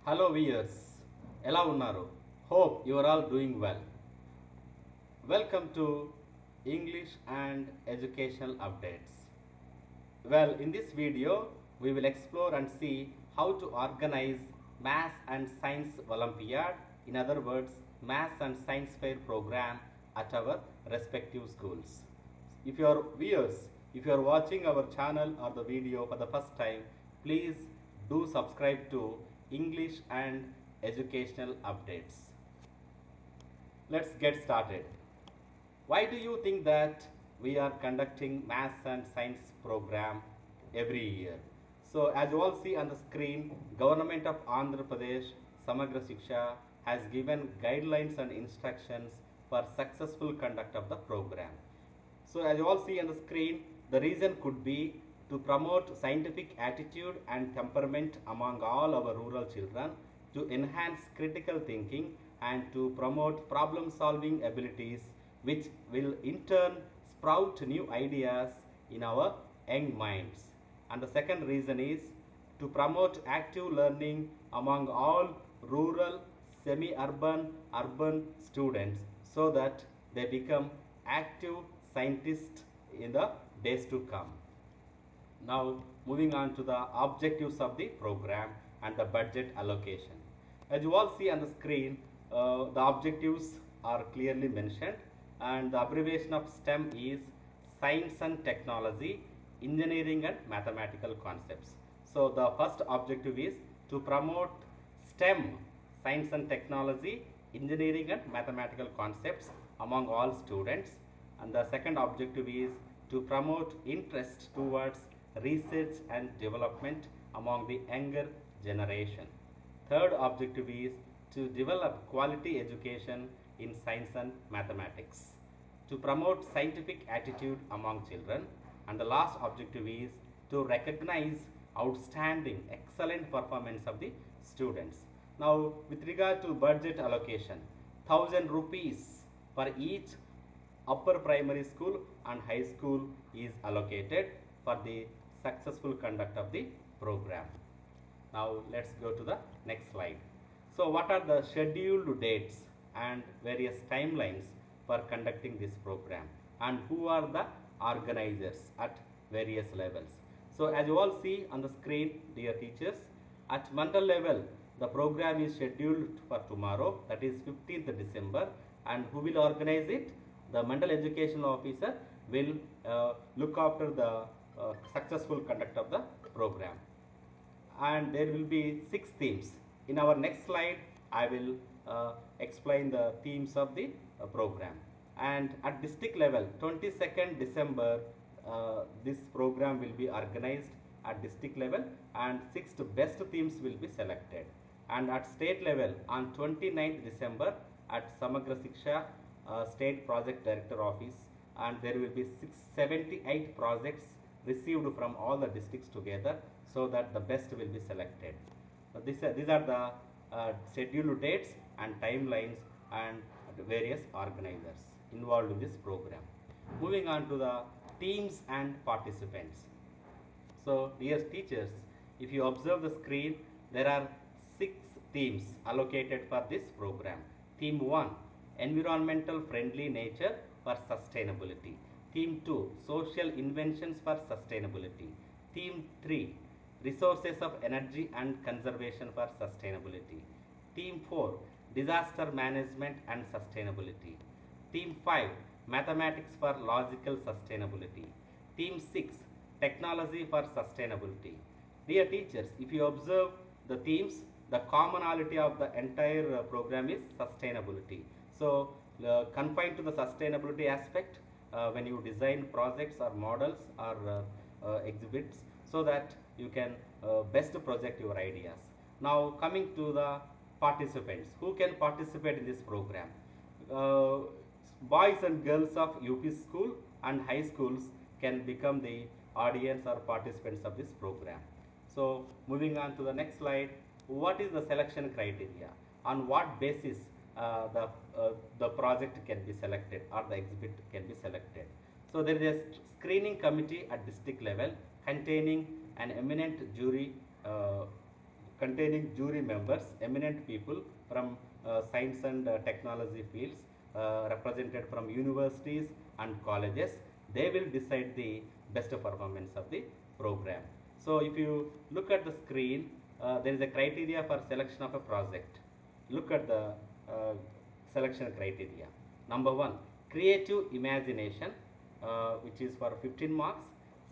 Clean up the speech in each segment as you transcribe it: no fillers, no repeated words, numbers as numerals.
Hello viewers, ఎలా ఉన్నారు? Hope you are all doing well. Welcome to English and Educational Updates. Well, in this video, we will explore and see how to organize Maths and Science Olympiad, in other words, Maths and Science Fair program at our respective schools. If you are viewers, if you are watching our channel or the video for the first time, please do subscribe to English and Educational Updates. Let's get started. Why do you think that we are conducting Maths and Science program every year? So as you all see on the screen, Government of Andhra Pradesh Samagra Shiksha has given guidelines and instructions for successful conduct of the program. So as you all see on the screen, the reason could be to promote scientific attitude and temperament among all our rural children, to enhance critical thinking and to promote problem solving abilities, which will in turn sprout new ideas in our young minds. And the second reason is to promote active learning among all rural, semi-urban, urban students, so that they become active scientists in the days to come. Now moving on to the objectives of the program and the budget allocation. As you all see on the screen, the objectives are clearly mentioned, and the abbreviation of STEM is Science and Technology, Engineering and Mathematical Concepts. So the first objective is to promote STEM, Science and Technology, Engineering and Mathematical Concepts among all students. And the second objective is to promote interest towards research and development among the younger generation. Third objective is to develop quality education in science and mathematics, to promote scientific attitude among children. And the last objective is to recognize outstanding, excellent performance of the students. Now with regard to budget allocation, 1000 rupees for each upper primary school and high school is allocated for the successful conduct of the program. Now let's go to the next slide. So what are the scheduled dates and various timelines for conducting this program, and who are the organizers at various levels? So as you all see on the screen, dear teachers, at mandal level the program is scheduled for tomorrow, that is 15th December, and who will organize it? The mandal educational officer will look after the successful conduct of the program. And there will be 6 themes. In our next slide, I will explain the themes of the program. And at district level, 22nd December, this program will be organized at district level, and 6 best themes will be selected. And at state level, on 29th December, at Samagra Shiksha State Project Director Office, and there will be 678 projects received from all the districts together, so that the best will be selected. These are the scheduled dates and timelines and various organizers involved in this program. Moving on to the teams and participants. So dear teachers, if you observe the screen, there are 6 themes allocated for this program. Theme 1, environmental friendly nature for sustainability. Theme 2, social inventions for sustainability. Theme 3, resources of energy and conservation for sustainability. Theme 4, disaster management and sustainability. Theme 5, mathematics for logical sustainability. Theme 6, technology for sustainability. Dear teachers, if you observe the themes, the commonality of the entire program is sustainability. So confined to the sustainability aspect when you design projects or models or exhibits, so that you can best project your ideas. Now coming to the participants, who can participate in this program? Boys and girls of UP school and high schools can become the audience or participants of this program. So moving on to the next slide, what is the selection criteria? On what basis the project can be selected or the exhibit can be selected? So there is a screening committee at district level containing an eminent jury containing jury members, eminent people from science and technology fields, represented from universities and colleges. They will decide the best performance of the program. So if you look at the screen, there is a criteria for selection of a project. Look at the selection criteria. Number one, creative imagination, which is for 15 marks.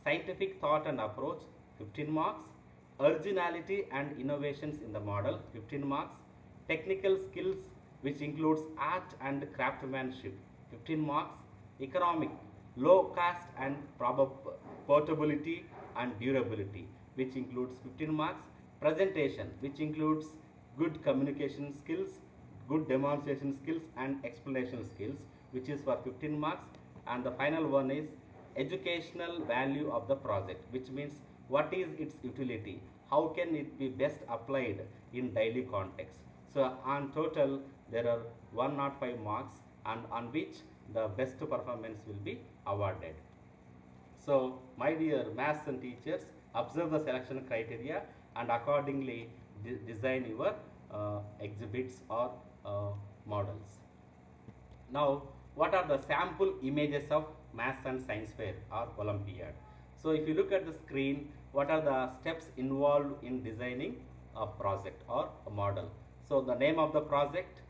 Scientific thought and approach, 15 marks. Originality and innovations in the model, 15 marks. Technical skills, which includes art and craftsmanship, 15 marks. Economic, low cost and portability and durability, which includes 15 marks. Presentation, which includes good communication skills, good demonstration skills and explanation skills, which is for 15 marks. And the final one is educational value of the project, which means what is its utility, how can it be best applied in daily context. So on total there are 105 marks, and on which the best performance will be awarded. So my dear maths and teachers, observe the selection criteria and accordingly design your exhibits or models. Now, what are the sample images of maths and science fair or Olympiad? So if you look at the screen, what are the steps involved in designing a project or a model? So the name of the project,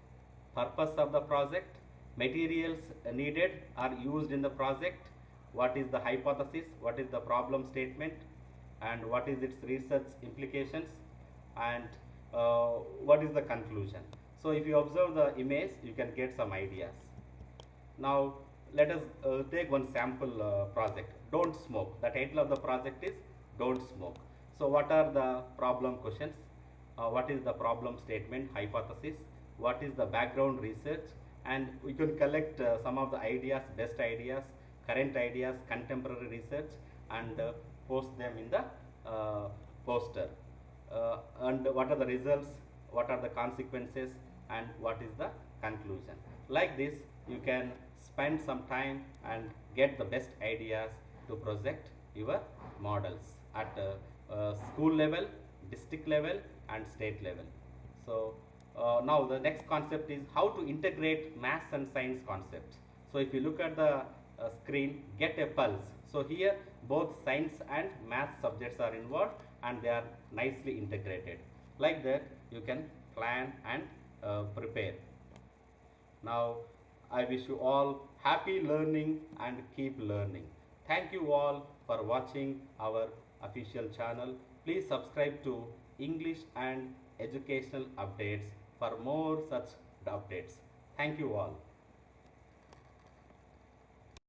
purpose of the project, materials needed or used in the project, what is the hypothesis, what is the problem statement, and what is its research implications, and what is the conclusion. So if you observe the image, you can get some ideas. Now let us take one sample project, don't smoke. The title of the project is don't smoke. So what are the problem questions, what is the problem statement, hypothesis, what is the background research, and we can collect some of the ideas, best ideas, current ideas, contemporary research, and post them in the poster. And what are the results, what are the consequences, and what is the conclusion. Like this you can spend some time and get the best ideas to project your models at school level, district level and state level. So now the next concept is how to integrate maths and science concepts. So if you look at the screen, get a pulse. So here both science and math subjects are involved and they are nicely integrated. Like that you can plan and prepare. Now I wish you all happy learning and keep learning. Thank you all for watching our official channel. Please subscribe to English and educational updates for more such updates. Thank you all.